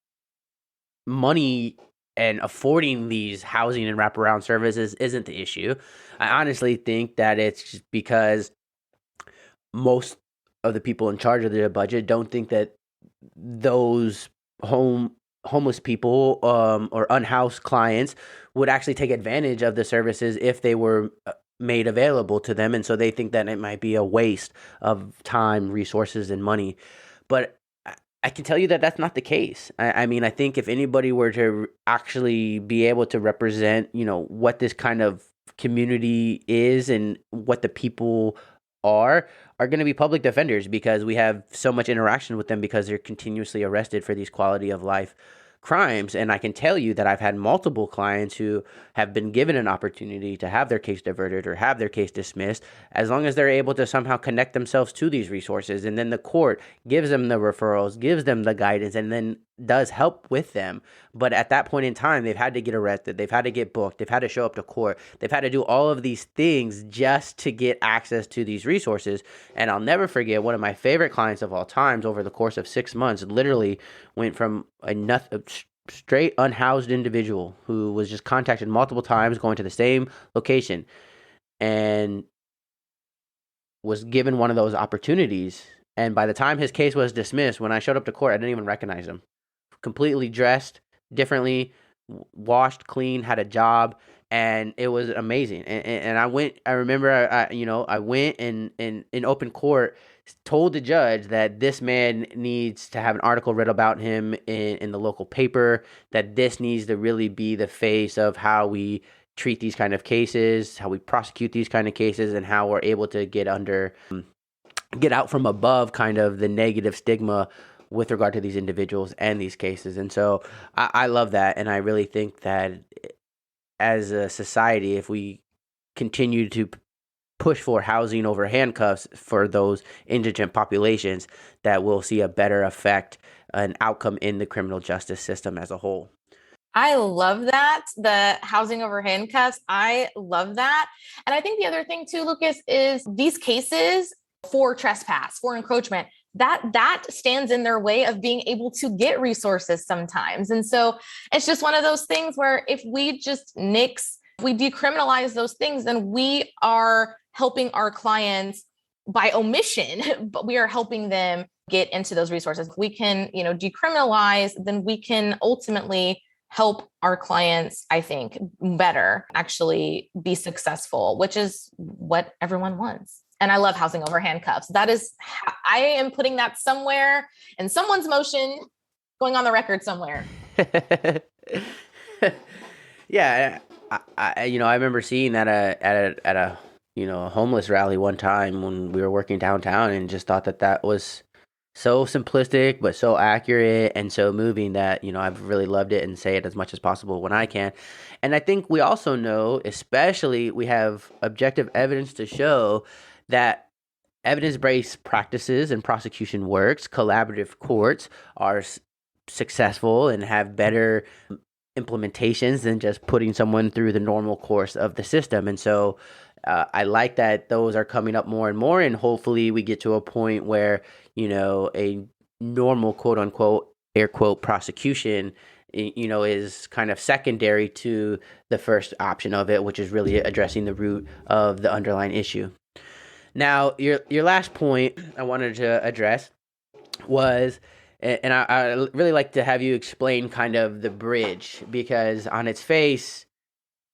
money and affording these housing and wraparound services isn't the issue. I honestly think that it's just because most of the people in charge of the budget don't think that those homeless people or unhoused clients would actually take advantage of the services if they were made available to them. And so they think that it might be a waste of time, resources, and money. But I can tell you that that's not the case. I mean, I think if anybody were to actually be able to represent, what this kind of community is and what the people are going to be public defenders, because we have so much interaction with them because they're continuously arrested for these quality of life crimes. And I can tell you that I've had multiple clients who have been given an opportunity to have their case diverted or have their case dismissed, as long as they're able to somehow connect themselves to these resources. And then the court gives them the referrals, gives them the guidance, and then does help with them. But at that point in time, they've had to get arrested, they've had to get booked, they've had to show up to court, they've had to do all of these things just to get access to these resources. And I'll never forget, one of my favorite clients of all times, over the course of 6 months, literally went from a straight unhoused individual who was just contacted multiple times going to the same location and was given one of those opportunities. And by the time his case was dismissed, when I showed up to court, I didn't even recognize him. Completely dressed differently, washed, clean, had a job, and it was amazing. And I remember I went and in open court told the judge that this man needs to have an article read about him in the local paper, that this needs to really be the face of how we treat these kind of cases, how we prosecute these kind of cases, and how we're able to get out from above kind of the negative stigma with regard to these individuals and these cases. And so I love that. And I really think that as a society, if we continue to push for housing over handcuffs for those indigent populations, that we'll see a better effect, an outcome in the criminal justice system as a whole. I love that. The housing over handcuffs. I love that. And I think the other thing too, Lucas, is these cases for trespass, for encroachment, that stands in their way of being able to get resources sometimes. And so it's just one of those things where if we just we decriminalize those things, then we are helping our clients by omission, but we are helping them get into those resources. If we can, decriminalize, then we can ultimately help our clients, I think, better actually be successful, which is what everyone wants. And I love housing over handcuffs. I am putting that somewhere in someone's motion, going on the record somewhere. Yeah, I remember seeing that at a homeless rally one time when we were working downtown, and just thought that was so simplistic, but so accurate and so moving that, I've really loved it and say it as much as possible when I can. And I think we also know, especially we have objective evidence to show that evidence-based practices and prosecution works, collaborative courts are successful and have better implementations than just putting someone through the normal course of the system. And so I like that those are coming up more and more, and hopefully we get to a point where, a normal quote unquote, air quote, prosecution, is kind of secondary to the first option of it, which is really addressing the root of the underlying issue. Now, your last point I wanted to address was, and I really like to have you explain kind of the bridge, because on its face,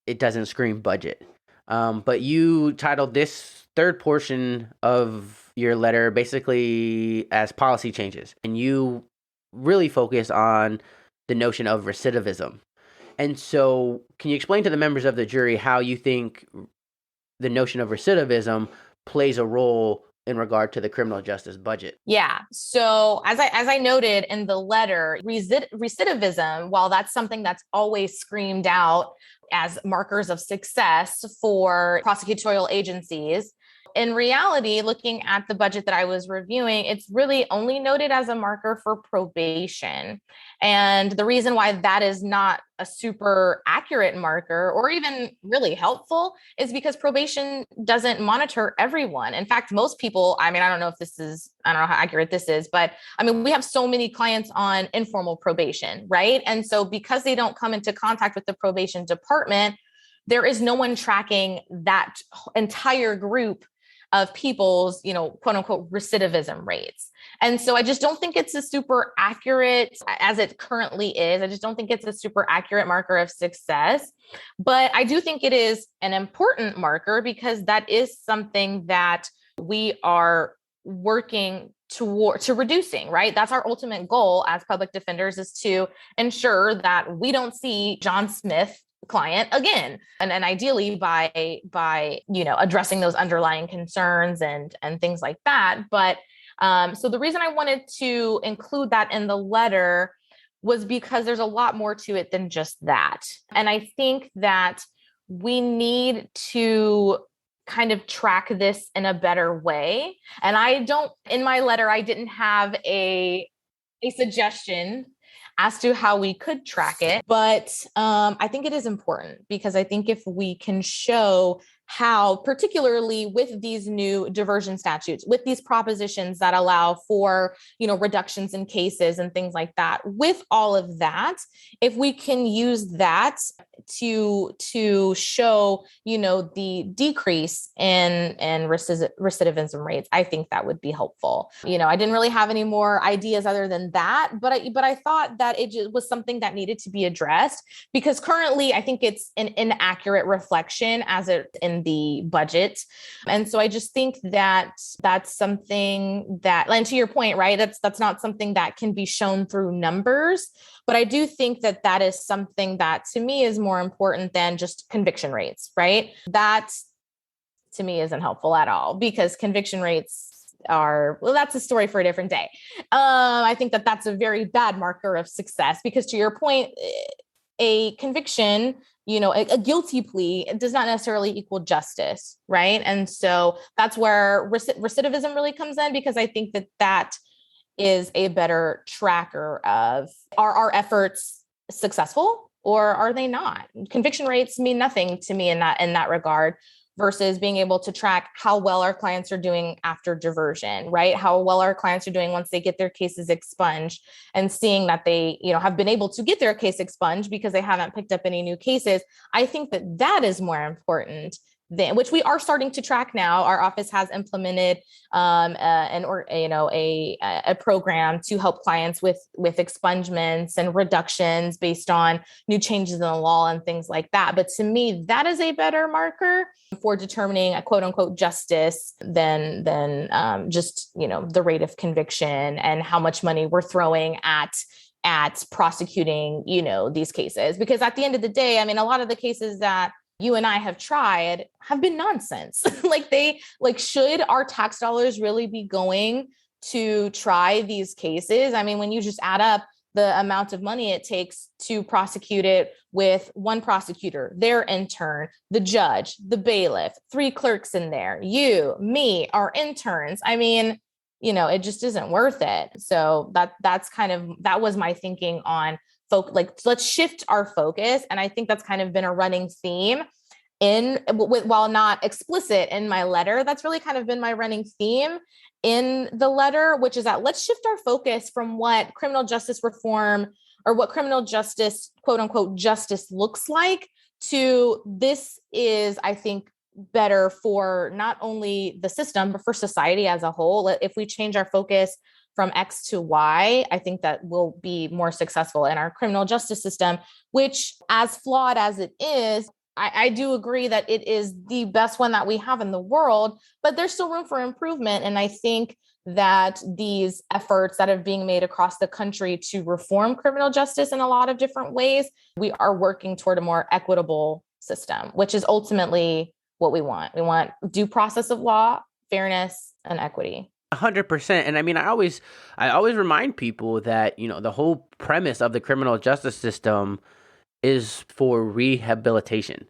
it doesn't scream budget. But you titled this third portion of your letter basically as policy changes, and you really focus on the notion of recidivism. And so, can you explain to the members of the jury how you think the notion of recidivism plays a role in regard to the criminal justice budget? Yeah. So as I noted in the letter, recidivism, while that's something that's always screamed out as markers of success for prosecutorial agencies, in reality, looking at the budget that I was reviewing, it's really only noted as a marker for probation. And the reason why that is not a super accurate marker or even really helpful is because probation doesn't monitor everyone. In fact, most people, I don't know how accurate this is, but we have so many clients on informal probation, right? And so because they don't come into contact with the probation department, there is no one tracking that entire group of people's, quote unquote, recidivism rates. And so I just don't think it's a super accurate, as it currently is. I just don't think it's a super accurate marker of success. But I do think it is an important marker because that is something that we are working to reducing, right? That's our ultimate goal as public defenders, is to ensure that we don't see John Smith client again, and ideally by addressing those underlying concerns and things like that. But so the reason I wanted to include that in the letter was because there's a lot more to it than just that. And I think that we need to kind of track this in a better way. And in my letter, I didn't have a suggestion as to how we could track it. But I think it is important because I think if we can show how, particularly with these new diversion statutes, with these propositions that allow for, reductions in cases and things like that, with all of that, if we can use that to show, the decrease in recidivism rates, I think that would be helpful. I didn't really have any more ideas other than that, but I thought that it just was something that needed to be addressed because currently I think it's an inaccurate reflection as it in the budget. And so I just think that that's something that, and to your point, right, that's not something that can be shown through numbers, but I do think that is something that to me is more important than just conviction rates, right? That to me isn't helpful at all because conviction rates that's a story for a different day. I think that's a very bad marker of success because to your point, a conviction, a guilty plea does not necessarily equal justice, right? And so that's where recidivism really comes in because I think that is a better tracker of are our efforts successful or are they not? Conviction rates mean nothing to me in that regard versus being able to track how well our clients are doing after diversion, right? How well our clients are doing once they get their cases expunged and seeing that they, have been able to get their case expunged because they haven't picked up any new cases. I think that is more important than, which we are starting to track now. Our office has implemented a program to help clients with expungements and reductions based on new changes in the law and things like that. But to me, that is a better marker for determining a quote unquote justice than just, the rate of conviction and how much money we're throwing at prosecuting, these cases. Because at the end of the day, a lot of the cases that you and I have tried have been nonsense. Should our tax dollars really be going to try these cases. I mean, when you just add up the amount of money it takes to prosecute it with one prosecutor, their intern, the judge, the bailiff, 3 clerks in there, you, me, our interns. I mean, it just isn't worth it. So that was my thinking on let's shift our focus. And I think that's kind of been a running theme while not explicit in my letter. That's really kind of been my running theme in the letter, which is that let's shift our focus from what criminal justice reform or what criminal justice, quote unquote, justice looks like to this is, I think, better for not only the system, but for society as a whole. If we change our focus from X to Y, I think that we'll be more successful in our criminal justice system, which, as flawed as it is, I do agree that it is the best one that we have in the world, but there's still room for improvement. And I think that these efforts that are being made across the country to reform criminal justice in a lot of different ways, we are working toward a more equitable system, which is ultimately what we want. We want due process of law, fairness, and equity. 100%. And I mean, I always remind people that, the whole premise of the criminal justice system is for rehabilitation.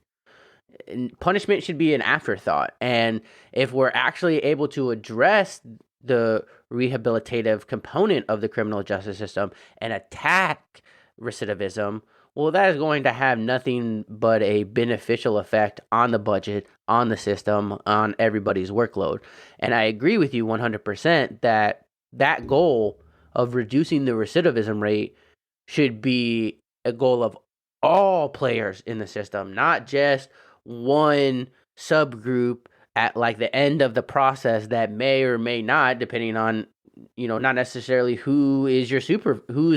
And punishment should be an afterthought. And if we're actually able to address the rehabilitative component of the criminal justice system and attack recidivism, well, that is going to have nothing but a beneficial effect on the budget, on the system, on everybody's workload. And I agree with you 100% that goal of reducing the recidivism rate should be a goal of all players in the system, not just one subgroup at like the end of the process that may or may not, depending on, not necessarily who is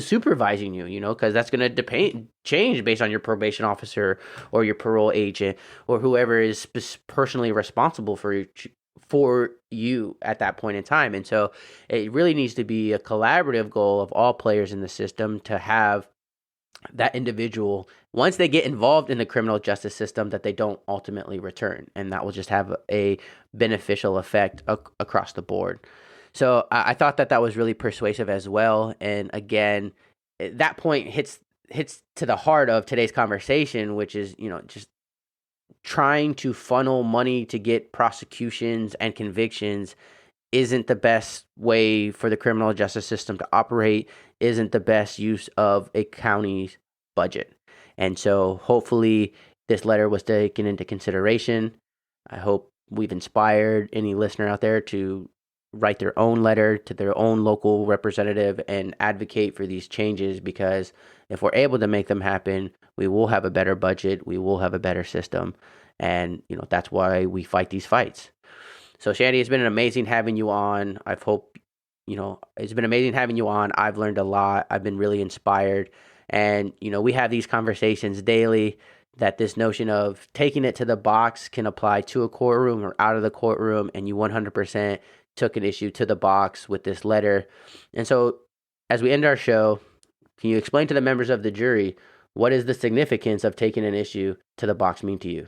supervising you, because that's going to change based on your probation officer or your parole agent or whoever is personally responsible for you at that point in time. And so it really needs to be a collaborative goal of all players in the system to have that individual, once they get involved in the criminal justice system, that they don't ultimately return. And that will just have a beneficial effect across the board. So I thought that was really persuasive as well. And again, that point hits to the heart of today's conversation, which is, just trying to funnel money to get prosecutions and convictions isn't the best way for the criminal justice system to operate, isn't the best use of a county's budget. And so hopefully this letter was taken into consideration. I hope we've inspired any listener out there to write their own letter to their own local representative and advocate for these changes, because if we're able to make them happen, we will have a better budget, we will have a better system. And, that's why we fight these fights. So Shandi, it's been amazing having you on. It's been amazing having you on. I've learned a lot. I've been really inspired. And, we have these conversations daily, that this notion of taking it to the box can apply to a courtroom or out of the courtroom. And you 100% took an issue to the box with this letter. And so as we end our show, can you explain to the members of the jury, what is the significance of taking an issue to the box mean to you?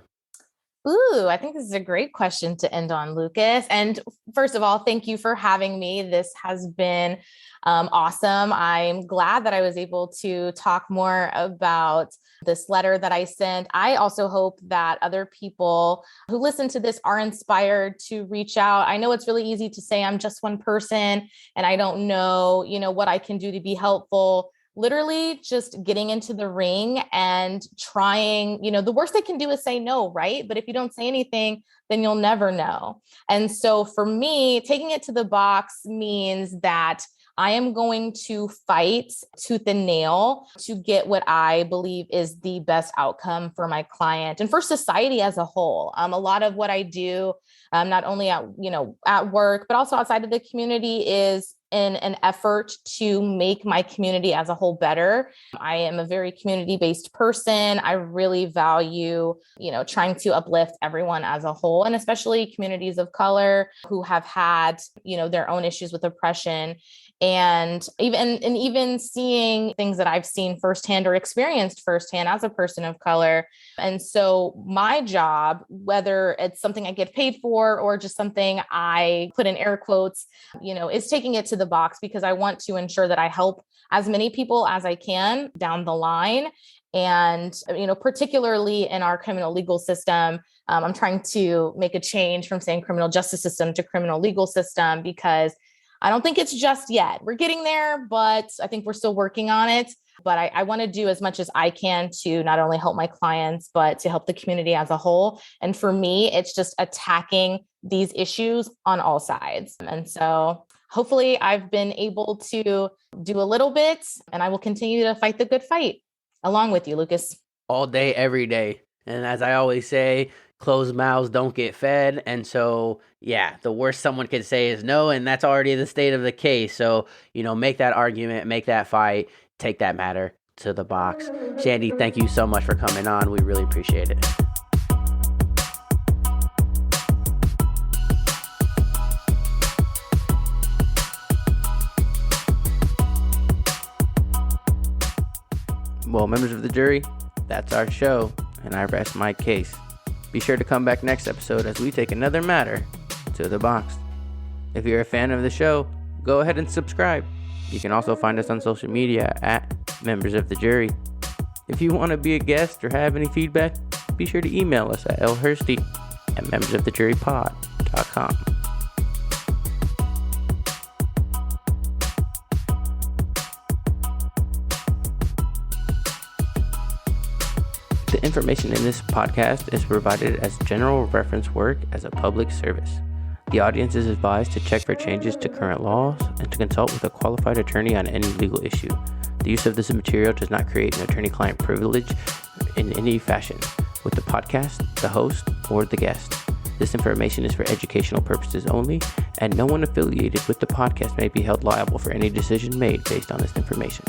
Ooh, I think this is a great question to end on, Lucas. And first of all, thank you for having me. This has been awesome. I'm glad that I was able to talk more about this letter that I sent. I also hope that other people who listen to this are inspired to reach out. I know it's really easy to say I'm just one person and I don't know, what I can do to be helpful. Literally just getting into the ring and trying, the worst they can do is say no, right? But if you don't say anything, then you'll never know. And so for me, taking it to the box means that I am going to fight tooth and nail to get what I believe is the best outcome for my client and for society as a whole. A lot of what I do, not only at work, but also outside of the community, is in an effort to make my community as a whole better. I am a very community-based person. I really value, trying to uplift everyone as a whole, and especially communities of color who have had, their own issues with oppression. And even seeing things that I've seen firsthand or experienced firsthand as a person of color. And so my job, whether it's something I get paid for or just something I put in air quotes, is taking it to the box, because I want to ensure that I help as many people as I can down the line. And, particularly in our criminal legal system, I'm trying to make a change from saying criminal justice system to criminal legal system, because I don't think it's just yet. We're getting there, but I think we're still working on it. But I want to do as much as I can to not only help my clients, but to help the community as a whole. And for me, it's just attacking these issues on all sides. And so hopefully I've been able to do a little bit, and I will continue to fight the good fight along with you, Lucas. All day, every day. And as I always say, closed mouths don't get fed. And so, yeah, the worst someone could say is no. And that's already the state of the case. So, make that argument, make that fight, take that matter to the box. Shandi, thank you so much for coming on. We really appreciate it. Well, members of the jury, that's our show, and I rest my case. Be sure to come back next episode as we take another matter to the box. If you're a fan of the show, go ahead and subscribe. You can also find us on social media at Members of the Jury. If you want to be a guest or have any feedback, be sure to email us at lhursty@membersofthejurypod.com. The information in this podcast is provided as general reference work as a public service. The audience is advised to check for changes to current laws and to consult with a qualified attorney on any legal issue. The use of this material does not create an attorney-client privilege in any fashion with the podcast, the host, or the guest. This information is for educational purposes only, and no one affiliated with the podcast may be held liable for any decision made based on this information.